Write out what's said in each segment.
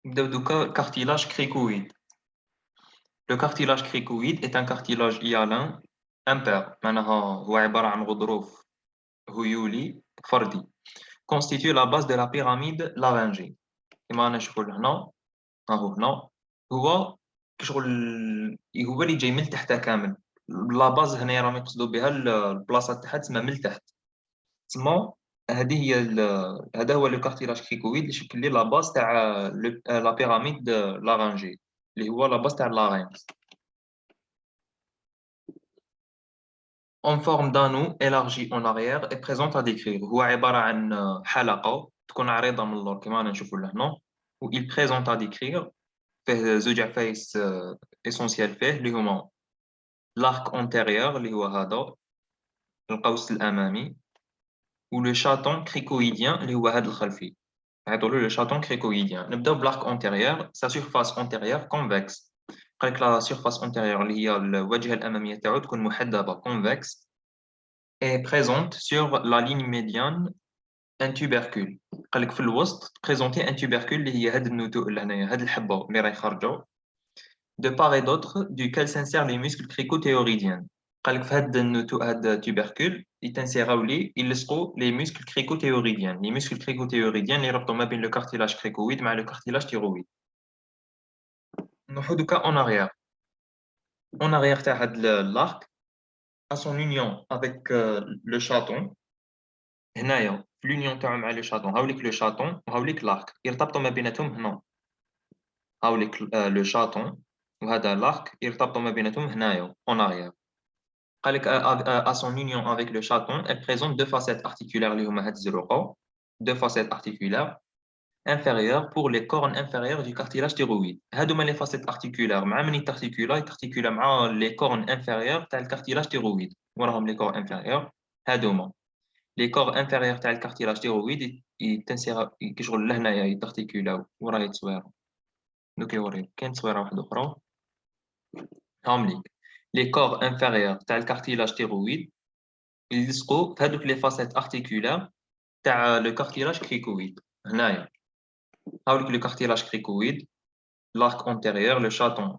نبداو cartilage cricoïde. Le cartilage cricoïde est un cartilage hyalin impair معناها هو عبارة عن غضروف هيولي فردي constitue la base de la pyramide laryngée. كما نشوفوا هنا هنا هو كشغل هو اللي جاي من تحت كامل. لا باز هنايا راهم يقصدوا بها البلاصه تاعها تسمى من تحت. تسمى هذه هي هذا هو لو كارتيلاج كريكويد اللي شكل لي لا باز تاع لا بيراميد لارانجي اللي هو لا باز تاع لارينكس. En forme d'anneau élargi en arrière et présente à décrire. هو عبارة عن حلقة تكون عريضة من اللور كما نشوفوا لهنا. و il présente à décrire فيه زوج عفايس اسونسيال فيه اللي هما l'arc antérieur اللي هو هذا القوس الامامي و لو شاتون كريكويديان اللي هو هذا الخلفي نعيطوا له لو شاتون كريكويديان. نبداو بلارك antérieur sa surface antérieure convexe. قال لك لا surface antérieure اللي هي الواجهه الاماميه تاعو تكون محدبه convexe et présente sur la ligne médiane un tubercule. قال لك في الوسط بريزونتي un tubercule اللي هي هاد النتوء اللي هنايا هاد الحبه اللي راهي خارجه de part et d'autre duquel s'insèrent les muscles cricothéoridiens. قال لك في هاد النتوء هاد التوبركول يتنسيراو ليه يلصقوا لي muscles cricothéoridiens. les muscles cricothéoridiens اللي يربطوا ما بين لو cartilage cricoïde مع لو cartilage thyroïde. نروحو دوكا en arrière. en arrière تاع هاد l'arc à son union avec le chaton. هنايا في l'union تاعو مع لو شاتون هاوليك لو شاتون وهاوليك l'arc يرتبطوا ما بيناتهم هنا. هاوليك لو شاتون وهذا l'arc يرتبطوا ما بيناتهم هنايا en arrière. قال لك à son union avec le chaton, elle présente deux facettes articulaires اللي هما هاد الزروقة. deux facettes articulaires inférieures pour les cornes inférieures du cartilage thyroïde. هادوما les facettes articulaires مع من يتارتيكولا مع les cornes inférieures تاع الكارتيلاج thyroïde. وراهم les cornes inférieures هادوما les cornes inférieures تاع الكارتيلاج thyroïde يتنسيغ كشغل لهنايا يتارتيكولاو وراهي تصويرة. دوك يوريك كاين تصويرة واحدة أخرى هاهم ليك. Les corps inférieurs تاع الكارتيلاج thyroïde يلصقوا في هذوك لي فاسيت ارتيكولار تاع لو كارتيلاج كريكويد. هنايا هاوليك لو كارتيلاج كريكويد l'arc antérieur le chaton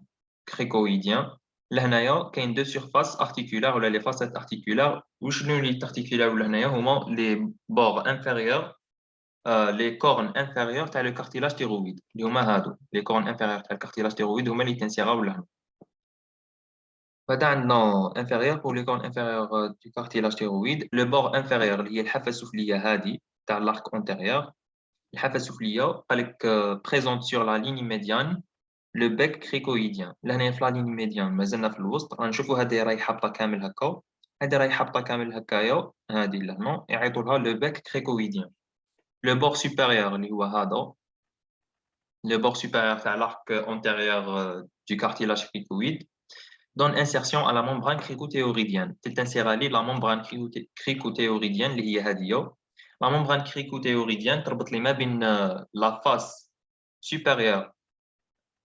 cricoïdien. لهنايا كاين دو سيرفاس ارتيكولار ولا لي فاسيت ارتيكولار. وشنو اللي تارتيكولار لهنايا هما لي بور انفيريور لي كورن انفيريور تاع لو كارتيلاج thyroïde اللي هما هادو لي كورن انفيريور تاع الكارتيلاج thyroïde هما اللي تنسيغاو لهنا. بعد عندنا inférieur pour les cornes inférieures du cartilage thyroïde. Le bord inférieur اللي هي الحافة السفلية هذه تاع l'arc antérieur. الحافة السفلية قالك présente sur la ligne médiane le bec cricoïdien. لهنا في la ligne médiane مازلنا في الوسط غنشوفوا هذه راهي حابطة كامل هكا. هذه راهي حابطة كامل هكايا هذه لهنا يعيطوا لها le bec cricoïdien. Le bord supérieur اللي هو هذا le bord supérieur تاع l'arc antérieur du cartilage cricoïde donne insertion à la membrane cricothéoridienne. تتنسيغ لي la membrane cricothéoridienne اللي هي هذه. La membrane cricothéoridienne تربط لي ما بين la face supérieure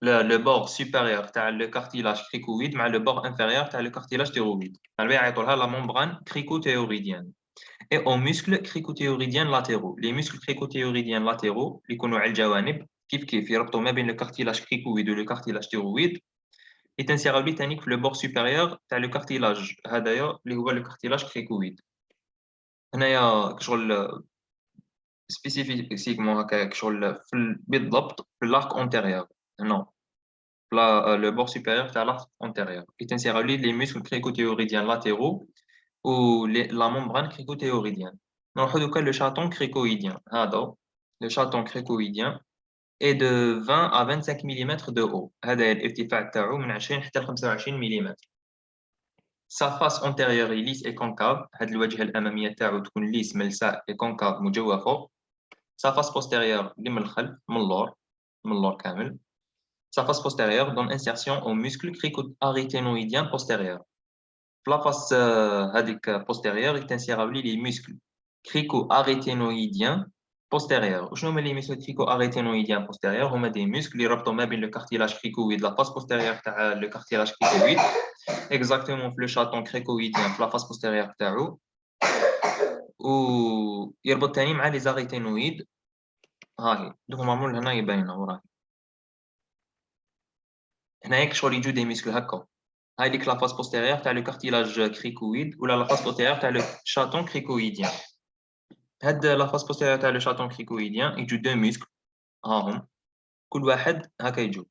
le bord supérieur تاع le cartilage cricoïde مع le bord inférieur تاع le cartilage thyroïde. على يعيطوا لها la membrane cricothéoridienne. Et aux muscles cricothéoridiens latéraux. Les muscles cricothéoridiens latéraux اللي يكونوا على الجوانب كيف يربطوا ما بين le cartilage cricoïde و le cartilage thyroïde يتنسيغ لي تانيك في لو بور سوبيريور تاع لو كارتيلاج هذايا اللي هو لو كارتيلاج كريكويد. هنايا كشغل سبيسيفيكمون هكا كشغل بالضبط في لارك اونتيريور هنا في لو بور سوبيريور تاع لارك اونتيريور يتنسيغ لي لي موسكل كريكوتيوريديان لاتيرو و لا ممبران كريكوتيوريديان. نروحو دوكا لو شاتون كريكويديان. هذا لو شاتون كريكويديان et de 20 à 25 mm de haut. هذا الارتفاع تاعو من 20 حتى ل 25 ملم. Sa face antérieure est lisse et concave. هاد الواجهة الأمامية تاعو تكون ليس ملساء et concave مجوفة. Sa face postérieure اللي من الخلف من اللور كامل. Sa face postérieure donne insertion au muscle crico-aryténoïdien postérieur. في la face هذيك postérieure يتنسيراو لي les muscles crico-aryténoïdiens postérieur. وشنو هما لي muscles crico-aryténoïdiens postérieurs هما دي muscles اللي يربطوا ما بين لو cartilage cricoïde la face postérieure تاع لو cartilage cricoïde exactement في لو chaton cricoïdien في la face postérieure تاعو ويربط ثاني مع لي زاريتينويد. ها هي دوك هما هنايا باينه وراهي. هنايا كشغل يجو دي ميسكل هكا. هاي ديك لا فاس بوستيريور تاع لو كارتيلاج كريكويد ولا لا فاس بوستيريور تاع لو شاتون كريكويديان. هاد لا فاس بوستيريور تاع لو شاتون كريكويديان يجو دو ميسكل هاهم، كل واحد هكا يجو،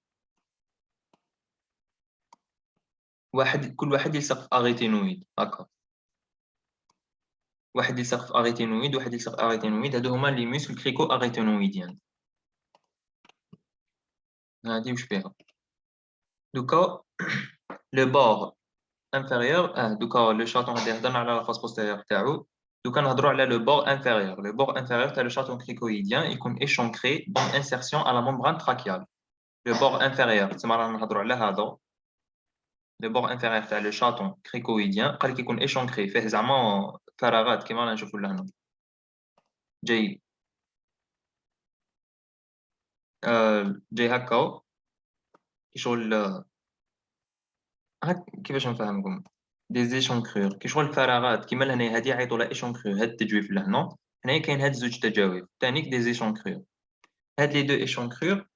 كل واحد يلصق في اغيتينويد هكا، واحد يلصق في اغيتينويد واحد يلصق في اغيتينويد. هادو هما لي ميسكل كريكو اغيتينويديان. هادي واش فيها دوكا لو بور انفيريور. دوكا لو شاتون هادي هضرنا على لا فاس بوستيريور تاعو، دوكا نهضروا على لو بور انفيريور. لو بور انفيريور تاع لو شاتون كريكويديان يكون échancré دون انسيرسيون على ممبران تراكيال. لو بور انفيريور تسمى رانا نهضروا على هذا. لو بور انفيريور تاع لو شاتون كريكويديان قال لك يكون échancré، فيه زعما فراغات كيما رانا نشوفوا لهنا. جاي جاي هكا كي شغل هاك كيفاش نفهمكم. دي زيشونكرور كي شغل الفراغات كيما لهنا هادي عيطوا لها ايشونكرور. هاد التجويف لهنا هنايا كاين هاد زوج تجاويف تانيك دي زيشونكرور. هاد لي دو ايشونكرور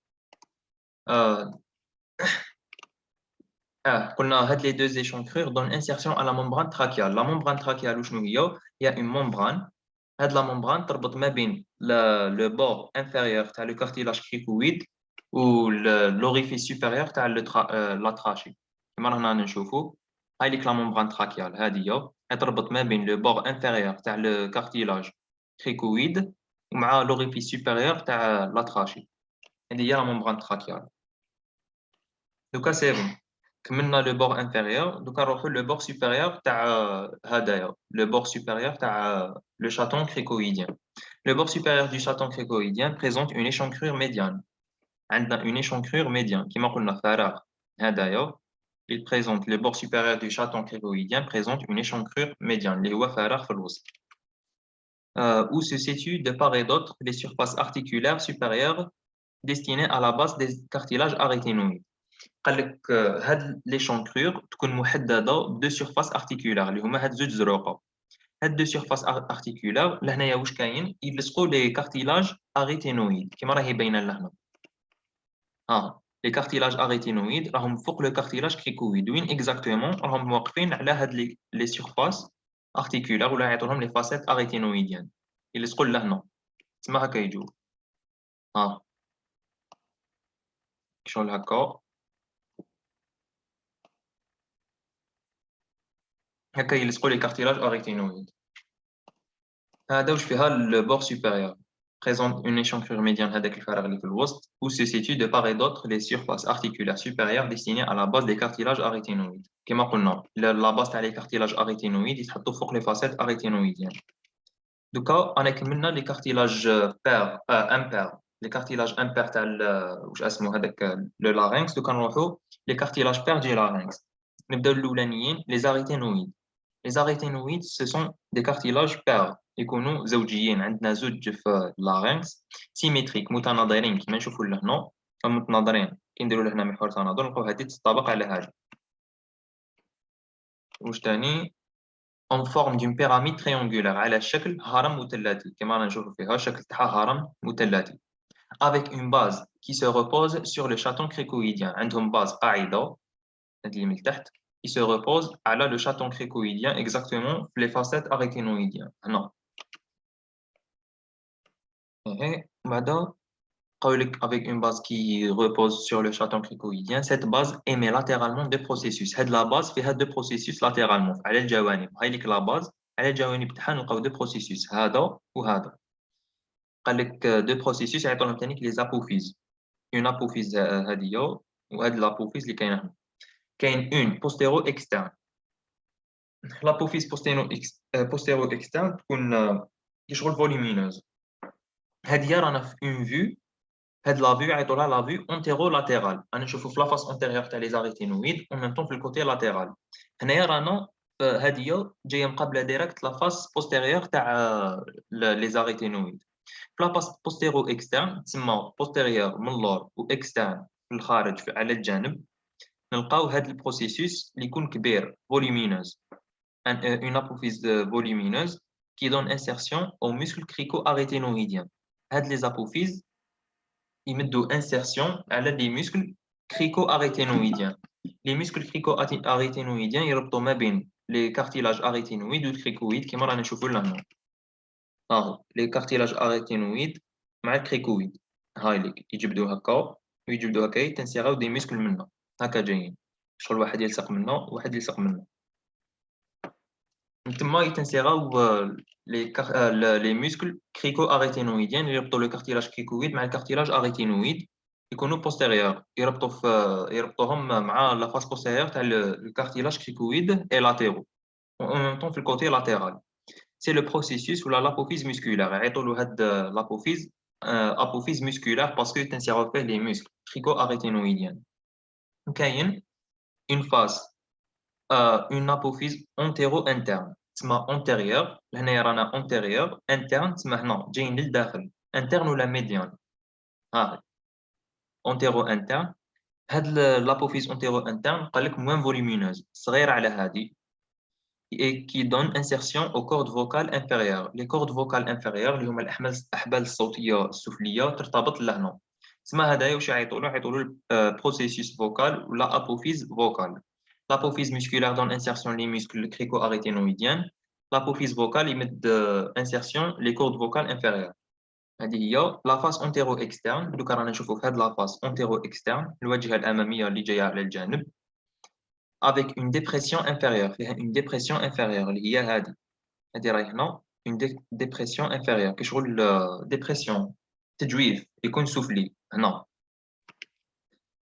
آه, قلنا هاد لي دو ايشونكرور دون انسيرسيون على ممبران تراكيال. لا ممبران تراكيال وشنو هي اون ممبران. هاد لا ممبران تربط ما بين لو بور انفيريور تاع لو كارتيلاج كريكويد و لوريفيس سوبيريور تاع لا تراشي كيما رانا نشوفوا. هاي ليك لا ممبران تراكيال هادي تربط ما بين لو بور انفيريور تاع لو كارتيلاج كريكويد ومع لوريفيس سوبيريور تاع لا تراشي. هادي هي لا ممبران تراكيال. دوكا سي بون كملنا لو بور انفيريور. دوكا نروحو لو بور سوبيريور تاع هدايا لو بور سوبيريور تاع le chaton cricoïdien. Le bord supérieur du chaton cricoïdien présente une échancrure médiane. عندنا une échancrure médiane كما قلنا فراغ هدايا. Il présente le bord supérieur du chaton cricoïdien présente une échancrure médiane اللي هو فراغ في الوسط. Où se situent de part et d'autre les surfaces articulaires supérieures destinées à la base des cartilages aryténoïdes. قال لك هاد l'échancrure تكون محددة بدو surfaces articulaires اللي هما هاد زوج زروقة. هاد دو سيرفاس ارتيكولار لهنايا واش كاين يلصقوا لي كارتيلاج اغيتينويد كيما راهي باينه لهنا. لي كارتيلاج اغيتينويد راهم فوق لو كارتيلاج كريكويد. وين اكزاكتومون راهم واقفين على هاد لي سيرفاس ارتيكولار ولا يعطولهم لي فاسيت اغيتينويديان يلصقوا لهنا. تسمى هكا يجوا ها شغل هكا يلصقوا لي كارتيلاج اغيتينويد. هذا واش فيها البور سوبيريور présente une échancrure médiane هذاك الفراغ اللي في الوسط où se situent de part et d'autre les surfaces articulaires supérieures destinées à la base des cartilages aryténoïdes. كما قلنا لا باز تاع لي كارتيلاج اغيتينويد يتحطوا فوق لي فاسيت اغيتينويديان. دوكا انا كملنا لي كارتيلاج بير امبير. لي كارتيلاج امبير تاع واش اسمه هذاك لو لارynx. دوكا نروحوا لي كارتيلاج بير دي لارynx. نبداو الاولانيين لي زاريتينويد. Les aryténoïdes, ce sont des cartilages pairs يكونوا زوجيين. عندنا زوج في اللارynx سيميتريك متناظرين كما نشوفوا لهنا متناظرين. كي نديروا لهنا محور تناظر نلقاو هذه تتطابق على هذه. واش ثاني en forme d'une pyramide triangulaire على شكل هرم مثلثي كما رانا نشوفوا فيها شكل تاعها هرم مثلثي avec une base qui se repose sur le chaton cricoïdien. عندهم باز قاعده هذه اللي من تحت qui se repose على le chaton cricoïdien exactement les facettes aryténoïdiennes. Non. بعدا قولك avec une base qui repose sur le chaton cricoïdien. Cette base émet latéralement deux processus. هاد la base فيها deux processus latéralement على الجوانب. هاي لك la base على الجوانب تاعها نلقاو deux processus هذا وهذا. قال لك deux processus يعطوا لهم ثاني les apophyses. Une apophyse هذه وهاد l'apophyse اللي كاينه هنا. كاين une postéro externe. L'apophyse postéro-externe تكون كشغل volumineuse. هذه رانا في اون فيو. هاد لا فيو يعيطوا لها لا فيو انتيرو-لاتيرال. انا نشوفوا في لافاس انتيريور تاع لي زاريتينويد و ميم طون في الكوتي لاتيرال. هنايا رانا هاديه جايه مقابله ديريكت لافاس بوستيريور تاع لي زاريتينويد. في لافاس بوستيرو اكسترن تسمى بوستيريور من اللور و اكسترن في الخارج على الجانب. نلقاو هاد البروسيسوس اللي يكون كبير volumineuse. Une apophyse volumineuse qui donne insertion aux muscles crico-aryténoïdiens. Les apophyses, ils mettent insertion à les muscles crico-aryténoïdiens. Les muscles crico-aryténoïdiens, ils reprennent les cartilages aryténoïdes ou cricoïdes qui marrent نشوفوا لهنا. les cartilages aryténoïdes مع الكريكويد. هاي لك يجبدوا هكا ويجبدوا هكا تنسيغاو دي muscles منا. هكا جايين. شغل واحد يلصق منا وواحد يلصق منا. تما يتنسيغاو les muscles crico-aryténoïdiens اللي يربطوا le cartilage cricoïde مع الكارتيلاج aryténoïde يكونوا postérieurs يربطوهم مع la face postérieure تاع le cartilage cricoïde et latéraux en même temps في الكوتي latéral. C'est le processus ou l'apophyse musculaire. يعيطوا هاد l'apophyse apophyse musculaire parce que تنسيغاو فيه les muscles crico-aryténoïdiens. كاين une phase une apophyse antéro-interne. تسمى antérieure هنايا رانا antérieur interne تسمى هنا جايين للداخل interne ولا médiane. antéro interne. هاد l'apophyse antéro interne قال لك moins volumineuse صغيرة على هادي et qui donne insertion aux cordes vocales inférieures. Les cordes vocales inférieures اللي هما الأحبال الصوتية السفلية ترتبط لهنا. تسمى هدايا واش يعيطولوا processus vocal ولا apophyse vocale. L'apophyse musculaire donne insertion les muscles crico-aryténoïdiens. L'apophyse vocale يمد insertion les cordes vocales inférieures. هذه هي la face antéro-externe. دوكا رانا نشوفوا في هاد la face antéro-externe الواجهة الأمامية اللي جاية على الجانب avec une dépression inférieure. Une dépression inférieure اللي هي هذه راهي هنا une dépression inférieure كشغل dépression تجويف يكون سفلي هنا.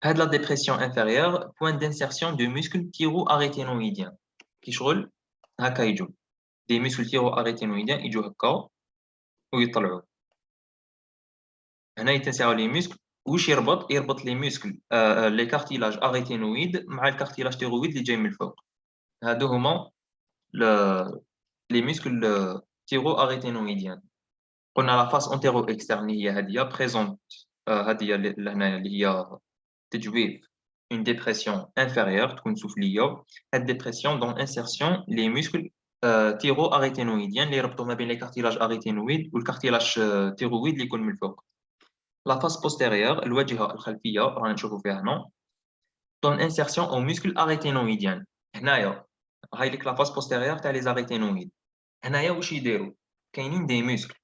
هاد la dépression inférieure point d'insertion de muscles thyro-aryténoïdiens كشغل هكا يجوا des muscles thyro-aryténoïdiens يجوا هكا ويطلعوا هنا يتنسعوا les muscles واش يربط لي موسكل لي كارتيلاج اغيتينويد مع الكارتيلاج تيرويد اللي جاي من الفوق. هادو هما لي موسكل تيرو اغيتينويديان. قلنا لا فاس اونتيرو اكسترن هي هاديه بريزونت هاديه لهنايا اللي هي تجويف اون ديبرسيون انفيريور تكون سفليه. هاد ديبرسيون دون انسيرسيون لي موسكل تيرو اغيتينويديان اللي يربطوا ما بين لي كارتيلاج اغيتينويد والكارتيلاج تيرويد اللي يكون من الفوق. La face postérieure, الواجهة الخلفية رانا نشوفوا فيها هنا donne insertion aux muscles aryténoïdiens. هنايا هاي لك la face postérieure تاع les aryténoïdes. هنايا واش يديروا كاينين دي muscles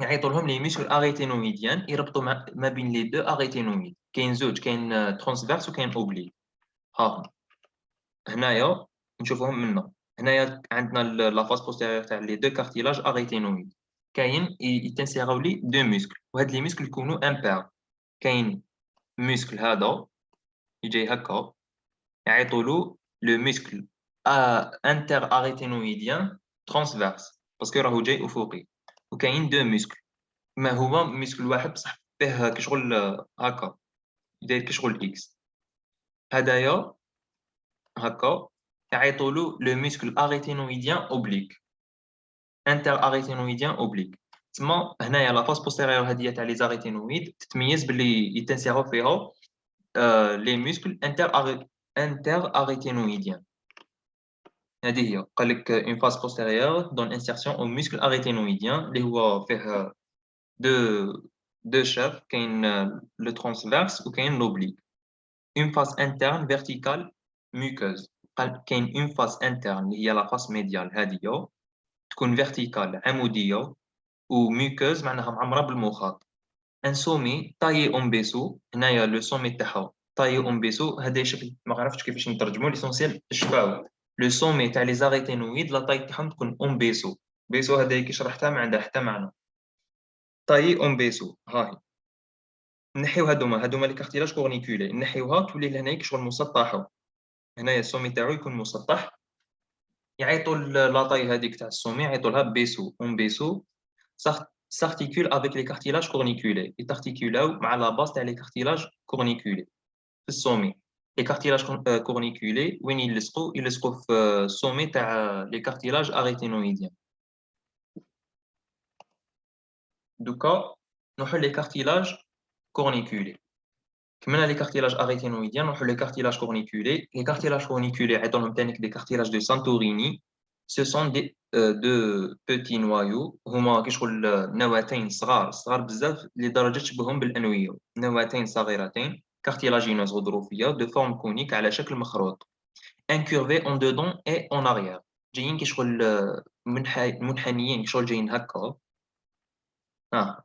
يعيطوا لهم les muscles aryténoïdiens يربطوا ما بين les deux aryténoïdes. كاين زوج كاين transverse وكاين oblique. ها هنايا نشوفوهم منا. هنايا عندنا la face postérieure تاع les deux cartilages aryténoïdes. كاين يتنسيغاو لي دو موسكل وهاد لي موسكل يكونوا امبير. كاين موسكل هذا يجي هكا يعيطولو لو موسكل انتر اريتينويديان ترانسفيرس باسكو راهو جاي افقي. وكاين دو موسكل ما هما موسكل واحد بصح فيه كشغل هكا داير كشغل اكس. هدايا هكا يعيطولو لو موسكل اريتينويديان اوبليك انتر اريتينويديان اوبليك. تما هنايا لا فاس بوستيريور هادية تاع لي زاريتينويد تتميز باللي يتنسيغو فيها لي موسكل انتر اريتينويديان. هذه هي قال لك اون فاس بوستيريور دون انسيرسيون او موسكل اريتينويديان اللي هو فيه دو شاف كاين لو ترانسفيرس وكاين لوبليك. اون فاس انترن فيرتيكال ميوكوز. قال كاين اون فاس انترن اللي هي لا فاس ميديال هذه تكون فيرتيكال عموديه وميوكوز معناها معمره بالمخاط. ان سومي تايي اون بيسو. هنايا لو سومي تاعها تايي اون بيسو. هذا شكل ما عرفتش كيفاش نترجمو ليسونسيال شفاو لو سومي تاع لي زاريتينويد لا تاي تاعهم تكون اون بيسو. بيسو هذا كي شرحتها ما عندها حتى معنى. تايي اون بيسو هاي نحيو هادوما لي كارتيلاج كورنيكولي نحيوها تولي لهنايا كشغل مسطحه. هنايا السومي تاعو يكون مسطح يعيطوا لا تاي هذيك تاع السومي يعيطوا لها بيسو اون بيسو. s'articule avec les cartilages corniculés. Ils t'articulent مع la base تاع les cartilages corniculés في السومي. Les cartilages corniculés وين يلصقوا في السومي تاع les cartilages aryténoïdiens. دوكا نروحوا les cartilages corniculés. كملنا les cartilages aryténoïdiens نروحوا les cartilages corniculés. Les cartilages corniculés عيطوا لهم تانيك des cartilages de Santorini. ce sont deux petits noyaux هما كشغل نواتين صغار بزاف لدرجة تشبههم بالأنوية نواتين صغيرتين cartilagineuses غضروفية de forme conique على شكل مخروط incurvés en dedans et en arrière جايين كشغل منحنيين كشغل جايين هكا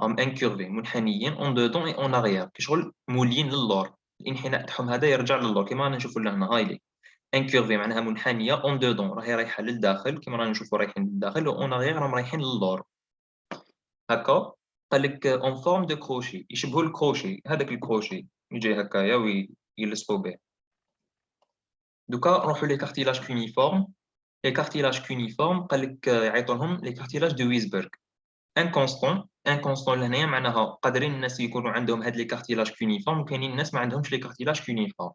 هم incurvés منحنيين en dedans et en arrière كشغل مولين للور الانحناء تاعهم هذا يرجع للور كما رانا نشوفوا لهنا هايلي انكيرفي معناها منحنيه اون دودون راهي رايحه للداخل كما رانا نشوفوا رايحين للداخل اون اغيغ راهم رايحين للور هكا قال لك اون فورم دو كروشي يشبهوا الكروشي هذاك الكروشي يجي هكايا ويلصقوا به دوكا نروحوا لي كارتيلاج كونيفورم لي كارتيلاج كونيفورم قال لك يعيطوا لهم لي كارتيلاج دو ويسبرغ ان كونستون لهنايا معناها قادرين الناس يكونوا عندهم هاد لي كارتيلاج كونيفورم وكاينين الناس ما عندهمش لي كارتيلاج كونيفورم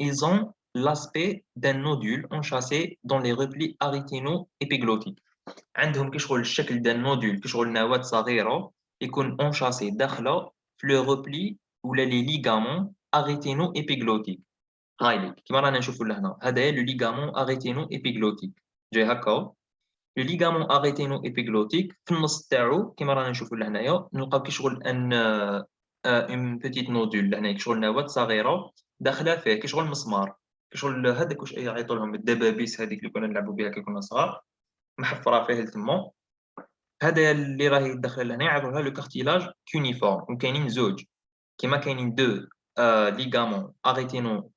ils ont l'aspect d'un nodule enchâssé dans les replis aryténo-épiglottiques. عندهم كشغل الشكل ديال نودول كشغل نواة صغيرة يكون enchâssé داخله في لو repli ولا لي ليغامون aryténo-épiglottiques. هايلي كيما رانا نشوفوا لهنا هذا لو ليغامون aryténo-épiglottique جاي هكا لو ليغامون aryténo-épiglottique في النص تاعو كيما رانا نشوفوا لهنايا نلقاو كشغل ان اون بيتيت نودول لهنا كشغل نواة صغيرة داخله فيه كشغل مسمار كشغل هذاك واش يعيطوا لهم الدبابيس هذيك اللي كنا نلعبوا بها كي كنا صغار محفره فيه لتما هذا اللي راهي داخل لهنا يعيطوا لها لو كارتيلاج كونيفورم وكاينين زوج كيما كاينين دو ليغامون اريتينو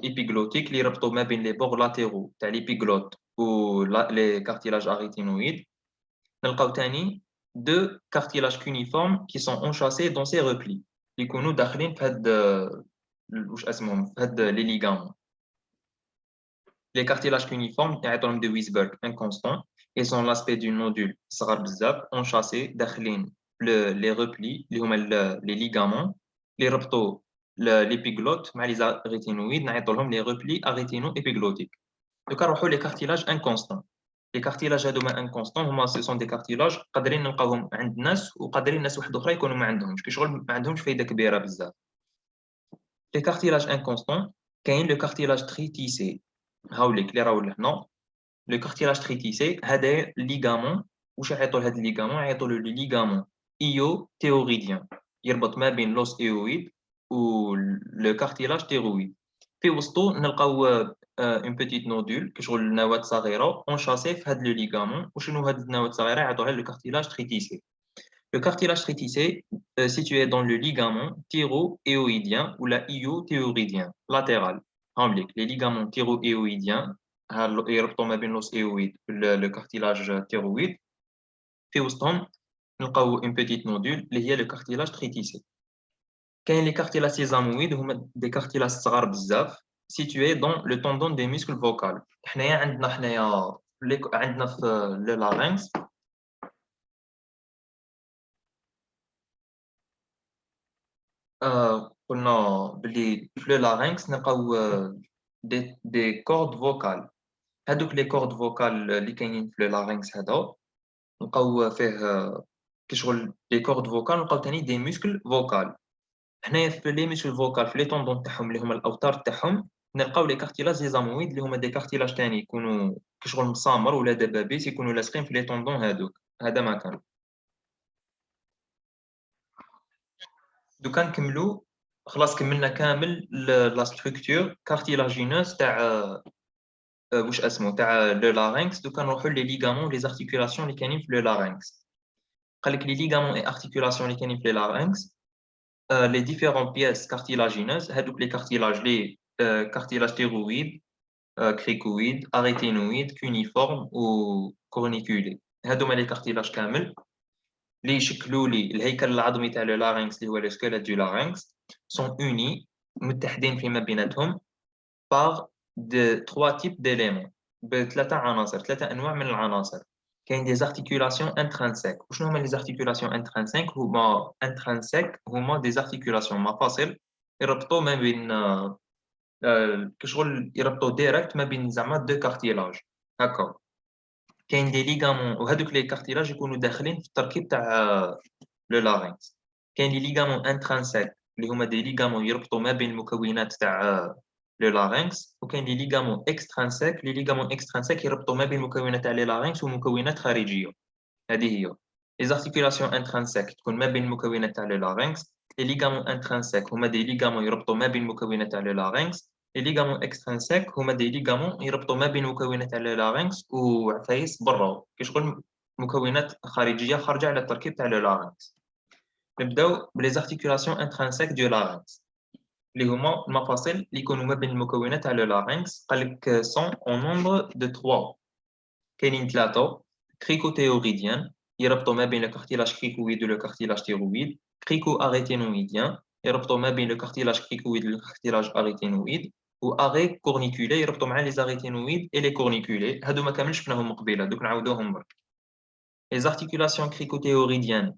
ايبيغلوتيك اللي يربطوا ما بين لي بور لاتيرو تاع ليبيغلوت و لي كارتيلاج اريتينويد نلقاو ثاني دو كارتيلاج كونيفورم qui sont enchâssés dans ces replis اللي يكونوا داخلين في هاد واش اسمهم في هاد لي ليغامون لي كارتيلاج كونيفورم يعيطولهم دو ويسبرغ انكونستون اي سون لاسبي دو نودول صغار بزاف اونشاسي داخلين لي روبلي اللي هما لي ليغامون اللي ربطوا ليبيغلوت مع لي اريتينويد نعيطولهم لي روبلي اريتينو ايبيغلوتيك دوكا نروحوا لي كارتيلاج انكونستون لي كارتيلاج هادوما انكونستون هما سي سون دي كارتيلاج قادرين نلقاوهم عند الناس وقادرين الناس واحد اخرى يكونوا ما عندهمش كشغل ما عندهمش فايده كبيره بزاف لي كارتيلاج انكونستون كاين لو كارتيلاج تريتيسي هاوليك اللي راهو لهنا لو كارتيلاج تريتيسي هذا ليغامون واش يعيطوا لهذا الليغامون يعيطوا له ليغامون ايو تيوريديان يربط ما بين لوس ايويد و لو كارتيلاج تيرويد في وسطو نلقاو اون بيتيت نودول كشغل نواة صغيره اونشاسي في هذا لو ليغامون وشنو هاد النواة الصغيره يعيطوا لها لو كارتيلاج تريتيسي Le cartilage trétissé situé dans le ligament thyro-éoïdien ou la io-théoridien latéral. Les ligaments thyro-éoïdiens يربطوا ما بين l'os éoïde le cartilage thyroïde في وسطهم نلقاو une petite nodule اللي هي le cartilage trétissé. كاين les cartilages sésamoïdes هما des cartilages صغار بزاف situés dans le tendon des muscles vocaux. حنايا عندنا في le larynx قلنا بلي في لو لارynx نلقاو دي كورد فوكال هادوك لي كورد فوكال اللي كاينين في لو لارynx هذا نلقاو فيه كشغل لي كورد فوكال نلقاو ثاني دي موسكل فوكال حنايا في لي موسكل فوكال في لي طوندون تاعهم اللي هما الاوتار تاعهم نلقاو لي كارتيلاج زيزامويد اللي هما دي كارتيلاج ثاني يكونوا كشغل مسامر ولا دبابيس يكونوا لاصقين في لي طوندون هادوك هذا ما كان دوكا نكملوا خلاص كملنا كامل لا ستركتور كارتيلاجينوز تاع واش اسمه تاع لو لارynx دوكا نروحوا لي ليغامون لي زارتيكولاسيون اللي كاينين في لو لارynx قال لك لي ليغامون اي ارتيكولاسيون اللي كاينين في لو لارynx لي ديفيرون بيس كارتيلاجينوز هادوك لي كارتيلاج لي كارتيلاج تيرويد كريكويد اريتينويد كونيفورم و كورنيكولي هادوما لي كارتيلاج كامل اللي يشكلوا لي الهيكل العظمي تاع لو لارynx اللي هو لو سكيليت دو لارynx sont unis متحدين فيما بيناتهم par de trois types d'éléments بثلاثة عناصر ثلاثة أنواع من العناصر كاين des articulations intrinsèques وشنو هما les articulations intrinsèques هما intrinsèques هما des articulations مفاصل يربطوا ما بين كشغل يربطوا ديريكت ما بين زعما دو كارتيلاج هكا كاين دي ليغامون وهذوك لي كارتيلاج يكونوا داخلين في التركيب تاع لو لارynx كاين لي ليغامون انترانسيك اللي هما دي ليغامون يربطوا ما بين المكونات تاع le larynx وكاين لي ليغامون اكسترانسيك لي ليغامون اكسترانسيك يربطوا ما بين مكونات تاع لي لارynx ومكونات خارجيه هذه هي les articulations intrinsèques تكون ما بين المكونات تاع لي لارynx les ligaments intrinsèques هما دي ليغامون يربطوا ما بين مكونات تاع لي لارynx les ligaments extrinsèques هما دي ليغامون يربطوا ما بين مكونات تاع لي لارynx وعفايس برا كي شغل مكونات خارجيه خارجه على التركيب تاع لي لارynx نبداو بلي articulations intrinsèques du larynx اللي هما المفاصل اللي يكونوا ما بين المكونات تاع لو لارynx قال لك سون اون نومبر دو 3 كاينين ثلاثه كريكوتيوريديان يربطوا ما بين الكارتيلاج كريكويد والكارتيلاج تيرويد كريكو اريتينويديان يربطوا ما بين الكارتيلاج كريكويد والكارتيلاج اريتينويد و اري كورنيكولي يربطوا مع لي زاريتينويد اي لي كورنيكولي هادو ما كاملش شفناهم قبيله دوك نعاودوهم برك لي زارتيكولاسيون كريكوتيوريديان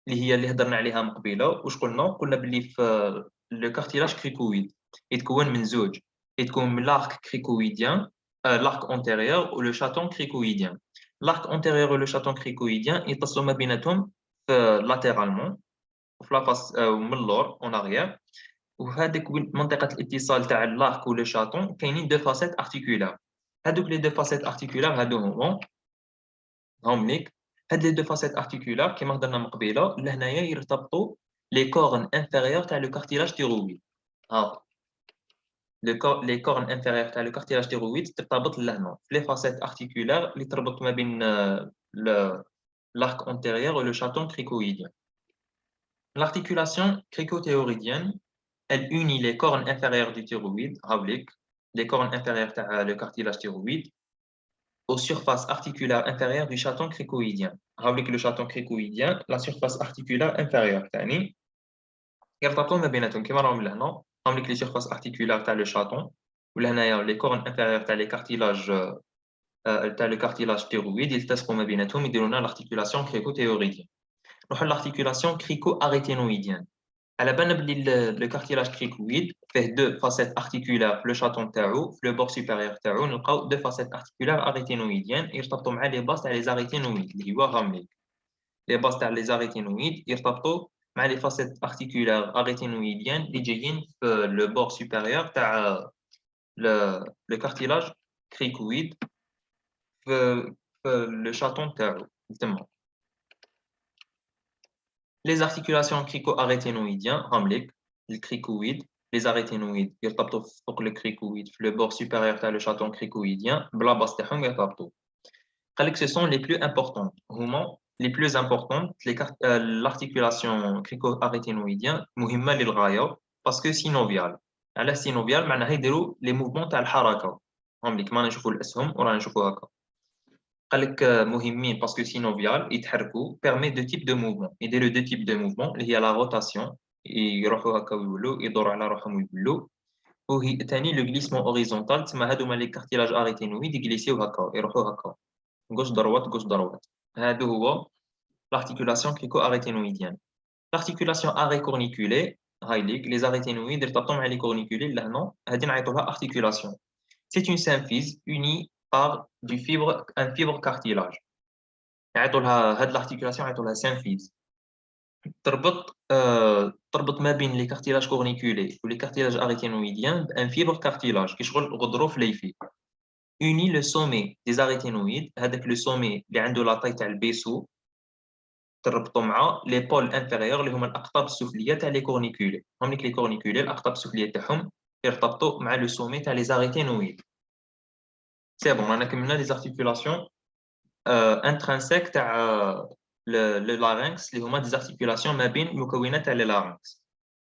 اللي هضرنا عليها من قبيله واش قلنا باللي في لو كارتيلاج كريكويد يتكون من زوج يتكون من لارك كريكويديان لارك اونتيريور و لو شاتون كريكويديان لارك اونتيريور و لو شاتون كريكويديان يتصلوا ما بيناتهم في لاتيرالمون وفي لافاس من اللور اون اريير وهذيك منطقه الاتصال تاع اللارك و لو شاتون كاينين دو فاسيت ارتيكولار هذوك لي دو فاسيت ارتيكولار هادو هم ليك هاد لي دو فاسيت ارتيكولار كيما هضرنا من قبيله لهنايا يرتبطوا لي كورن انفيريور تاع لو كارتيلاج تيرويد ها لي كورن انفيريور تاع لو كارتيلاج تيرويد ترتبط لهنا في لي فاسيت ارتيكولار اللي تربط ما بين l'arc antérieur et le chaton cricoïdien. L'articulation crico-théoridienne, elle unit les cornes inférieures du thyroïde, les cornes inférieures le cartilage thyroïde, aux surfaces articulaires inférieures du chaton cricoïdien. Avec le chaton cricoïdien, la surface articulaire inférieure. يرتبطون ما بيناتهم كما راهم لهنا عندك لي سيرفاس ارتيكولار تاع لو شاطون ولهنايا لي كورن انفيريور تاع لي كارتيلاج تاع لو كارتيلاج تيرويد يلتصقوا ما بيناتهم يديروا لنا لارتيكولاسيون كريكو تيوريديان نروحوا لارتيكولاسيون كريكو اريتينويديان على بالنا بلي لو كارتيلاج كريكويد فيه دو فاسيت ارتيكولار في لو شاطون تاعو في لو بور سوبيريور تاعو نلقاو دو فاسيت ارتيكولار اريتينويديان يرتبطوا مع لي باس تاع لي زاريتينويد اللي هو هامليك لي باس تاع لي زاريتينويد يرتبطوا مع لي فاسيت ارتيكولار اريتينويديان اللي جايين في لو بور سوبيريور تاع لو كارتيلاج كريكويد في لو شاطون تاعو تما les articulations crico-arétinoïdiennes هامليك الكريكويد les arétinoïdes يرتبطوا فوق الكريكويد في le bord supérieur تاع le chaton cricoïdien بلا باس تاعهم يرتبطوا قال لك ce sont les plus importantes هما les plus importantes l'articulation crico-arétinoïdienne مهمة للغاية parce que synovial على synovial معناها يديروا les mouvements تاع الحركة هامليك ما نشوفوا الأسهم ورانا نشوفوا هكا قال لك مهمين باسكو سينوفيال يتحركوا بيرمي دو تيب دو موفمون يديروا دو تيب دو موفمون اللي هي لا روتاسيون يروحوا هكا ويولوا يدوروا على روحهم ويولوا وهي ثاني لو غليسمون اوريزونتال تسمى هادو لي كارتيلاج اريتينويد يجليسيو هكا يروحوا هكا غوش دروات غوش دروات هادو هو l'articulation crico-arétinoïdienne l'articulation arrêt-corniculée هاي ليك لي زاريتينويد يرتبطوا مع لي كورنيكولي لهنا هادي نعيطوا لها articulation c'est une symphyse unie par un fibre cartilage. يعيطوا لها هاد l'articulation يعيطوا لها symphyse. تربط ما بين لي كارتيلاج كورنيكولي و لي كارتيلاج arétinoïdiens بان fibre cartilage كيشغل غضروف ليفي. Unit le sommet des arétinoïdes هذاك لو sommet اللي عنده لا طاي تاع البيسو تربطوا مع لي بول انفيريور اللي هما الاقطاب السفليه تاع لي كورنيكولي. هم لي كورنيكولي الاقطاب السفليه تاعهم يرتبطوا مع لو sommet تاع لي arétinoïdes. C'est bon, on a كملنا les articulations intrinsèques تاع le larynx اللي هما des articulations ما بين مكونات تاع le larynx.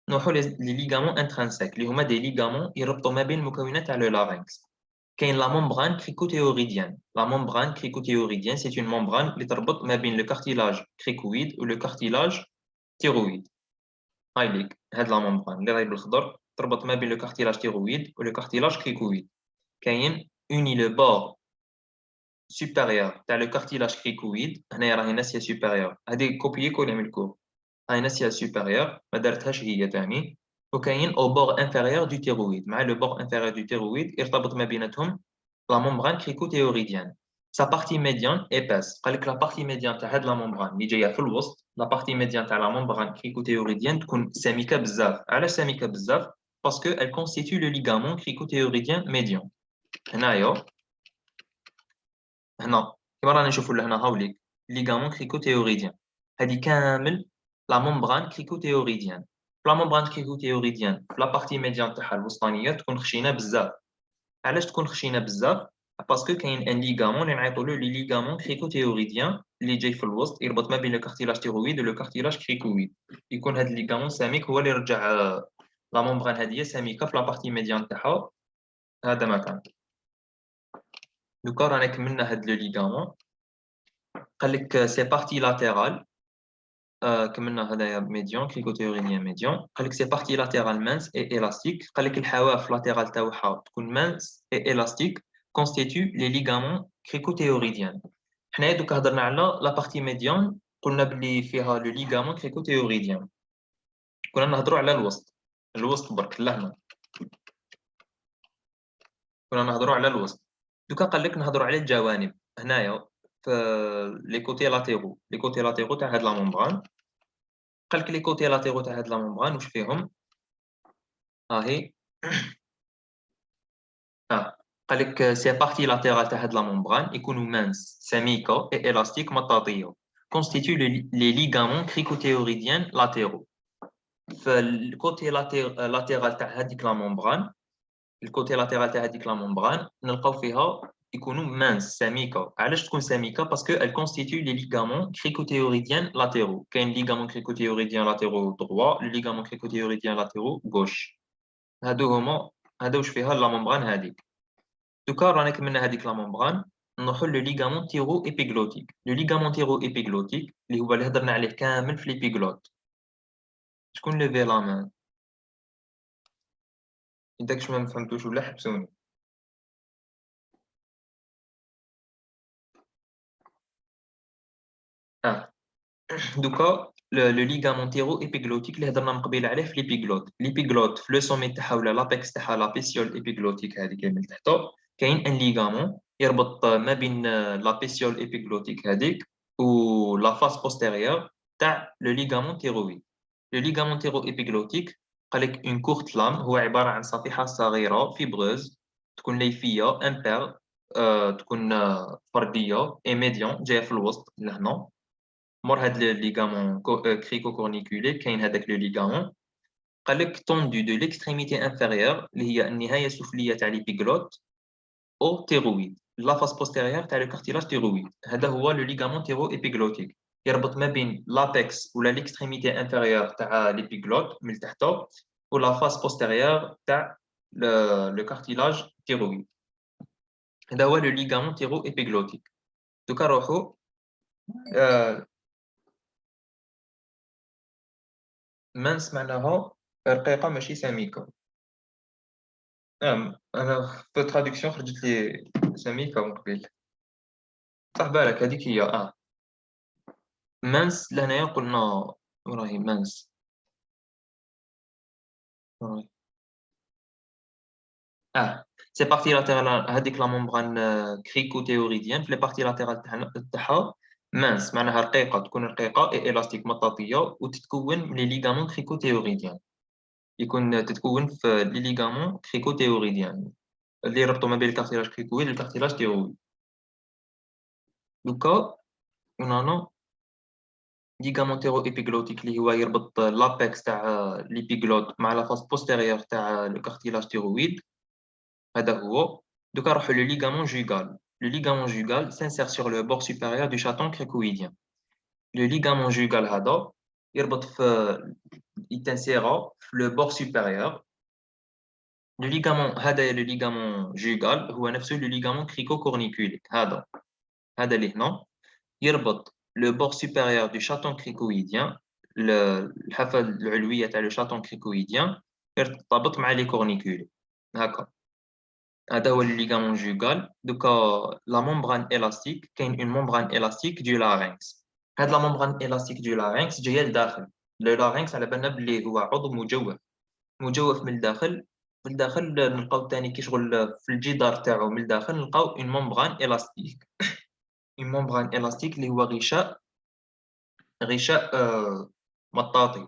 نروحوا les ligaments intrinsèques اللي هما des ligaments يربطوا ما بين المكونات تاع le larynx. كاين la membrane cricothéoridienne. La membrane cricothéoridienne c'est une membrane اللي تربط ما بين le cartilage cricoïde و le cartilage thyroïde. هاي ليك هاد la membrane اللي راهي بالخضر تربط ما بين le cartilage thyroïde و le cartilage cricoïde. كاين unit le bord supérieur تاع le cartilage cricoïde هنايا راهي ناسيه supérieur هذه كوبيي كولي من الكور هاي ناسيه supérieur ما دارتهاش هي ثاني وكاين au bord inférieur du thyroïde مع le bord inférieur du thyroïde يرتبط ما بيناتهم la membrane cricothéoridienne sa partie médiane épaisse قال لك la partie médiane تاع هاد la membrane اللي جايه في الوسط la partie médiane تاع la membrane cricothéoridienne تكون سميكه بزاف علاش سميكه بزاف parce qu'elle constitue le ligament cricothéoridien médian. هنايا هنا كيما رانا نشوفوا لهنا هاوليك ligament cricothéoridien هذه كامل لا ممبران cricothéoridienne لا ممبران cricothéoridienne في لا بارتي ميديان تاعها الوسطانيه تكون خشينه بزاف علاش تكون خشينه بزاف باسكو كاين ان ليغامون اللي نعيطوا له لي ليغامون cricothéoridien اللي جاي في الوسط يربط ما بين لو كارتيلاج تيرويد ولو كارتيلاج كريكويد يكون هذا الليغامون سميك هو اللي يرجع لا ممبران هذه سميكه في لا بارتي ميديان تاعها هذا مكان دوكا رانا كملنا هاد لو ليغامون قال لك سي بارتي لاترال كملنا هذايا ميديون كريكوتيورينيان ميديون قال لك سي بارتي لاترال مانس اي الاستيك قال لك الحواف لاترال تاعها تكون مانس اي الاستيك كونستيتيو لي ليغامون كريكوتيوريديان حنايا دوكا هضرنا على لا بارتي ميديون قلنا بلي فيها لو ليغامون كريكوتيوريديان كنا نهضروا على الوسط برك لهنا كنا نهضروا على الوسط دوكا قال لك نهضروا على الجوانب هنايا في لي كوتي لاتيرو تاع هاد لا ممبران قال لك لي كوتي لاتيرو تاع هاد لا ممبران واش فيهم هاهي قال لك سي بارتي لاتيرال تاع هاد لا ممبران يكونوا مانس سميكه اي الاستيك مطاطيه كونستيتيو لي ليغامون كريكوتيوريديان لاتيرو فالكوتي لاتيرال تاع هذيك لا ممبران الكوتي لاتيرال تاع هذيك لا ممبران نلقاو فيها يكونوا مانس سميكه علاش تكون سميكه باسكو ال كونستيتيو لي ليغامون كريكوتيوريديان لاتيرو كاين ليغامون كريكوتيوريديان لاتيرو دروا لي ليغامون كريكوتيوريديان لاتيرو غوش هادو واش فيها لا ممبران هذيك دوكا رانا كملنا هذيك لا ممبران نروحوا لو ليغامون تيرو ايبيغلوتيك لو ليغامون تيرو ايبيغلوتيك اللي هو اللي هضرنا عليه كامل في ليبيغلوت شكون ليفي لا مان إذا ما فهمتوش ولا حبسوني دوكا لو ليغامون تيرو ايبيغلوتيك اللي هضرنا من قبيل عليه في ليبيغلوت في لو سومي تاعها ولا لابيكس تاعها لا بيسيول ايبيغلوتيك هذيك اللي من تحتو كاين ان ليغامون يربط ما بين لا بيسيول ايبيغلوتيك هذيك و لا فاس بوستيريور تاع لو ليغامون تيرويد لو ليغامون تيرو ايبيغلوتيك قال لك اون كورت لام هو عباره عن صفيحه صغيره فيبروز تكون ليفيه امبير تكون فرديه اي ميديون جايه في الوسط لهنا مور هاد الليغامون كريكو كورنيكولي كاين هذاك لو ليغامون قال لك توندو دو ليكستريميتي انفيريور اللي هي النهايه السفليه تاع ليبيغلوت او تيرويد لا فاس بوستيريور تاع لو كارتيلاج تيرويد هذا هو لو ليغامون تيرو ايبيغلوتيك يربط ما بين لابيكس ولا ليكستريميتي انفيريور تاع ليبيغلوت من تحت ولا فاس بوستيريور تاع لو كارتيلاج تيرويد هذا هو لو ليغامون تيرو ايبيغلوتيك دوكا نروحو مانس معناها رقيقة ماشي سميكة نعم أنا في التراديكسيون خرجت لي سميكة من قبيل صح بالك هذيك هي مانس لهنايا قلنا وراهي مانس وراهي سي بارتي لاترال هذيك لا ممبران كريكوتيوريديان في لي بارتي لاترال تاعها مانس معناها رقيقة تكون رقيقة اي الاستيك مطاطية وتتكون من لي ليغامون كريكوتيوريديان يكون تتكون في لي ليغامون كريكوتيوريديان اللي يربطوا ما بين الكارتيلاج كريكويد والكارتيلاج تيرويد دوكا اون ليغامون تيرو ايبيغلوتيك اللي هو يربط لابيكس تاع ليبيغلوت مع لا فاس بوستيريور تاع لو كارتيلاج تيرويد هذا هو دوكا نروحو لو ليغامون جوغال لو ليغامون جوغال سانسير سور لو بور سوبيريور دو شاتون كريكويديان لو ليغامون جوغال هذا يربط في يتنسيرا في لو بور سوبيريور لو ليغامون هذا لو ليغامون جوغال هو نفسه لو ليغامون كريكو كورنيكوليك هذا اللي هنا يربط le bord supérieur du chaton cricoïdien الحافة العلوية تاع لو شاتون كريكويديان يرتبط مع لي كورنيكولي هكا هذا هو الليغامون جوغال دوكا لا ممبران الاستيك كاين اون ممبران الاستيك دو لارynx هاد لا ممبران الاستيك دو لارynx جايه لداخل لو لارynx على بالنا بلي هو عضو مجوف من الداخل من الداخل نلقاو ثاني كي شغل في الجدار تاعو من الداخل نلقاو اون ممبران الاستيك اون ممبران الاستيك اللي هو غشاء مطاطي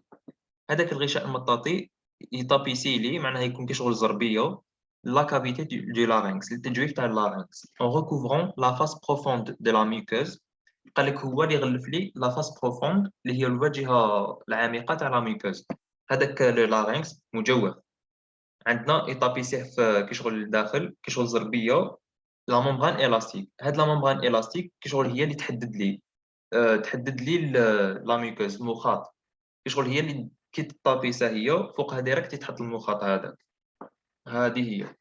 هذاك الغشاء المطاطي يطابيسي ليه معناها يكون كي شغل زربيه لا كافيتي دو لارynx التجويف تاع اللارynx en recouvrant la face profonde de la muqueuse. قال لك هو اللي يغلف لي لا فاس بروفوند اللي هي الواجهه العميقه تاع لا ميكوز. هذاك لو لارynx مجوف عندنا يطابيسيه في كي شغل الداخل كي شغل زربيه لا ممبران الاستيك. هاد لا ممبران الاستيك كي شغل هي اللي تحدد لي تحدد لي لا ميكوز المخاط كي شغل هي اللي كي تطابيسه هي فوقها ديريكت يتحط المخاط هذا. هذه هي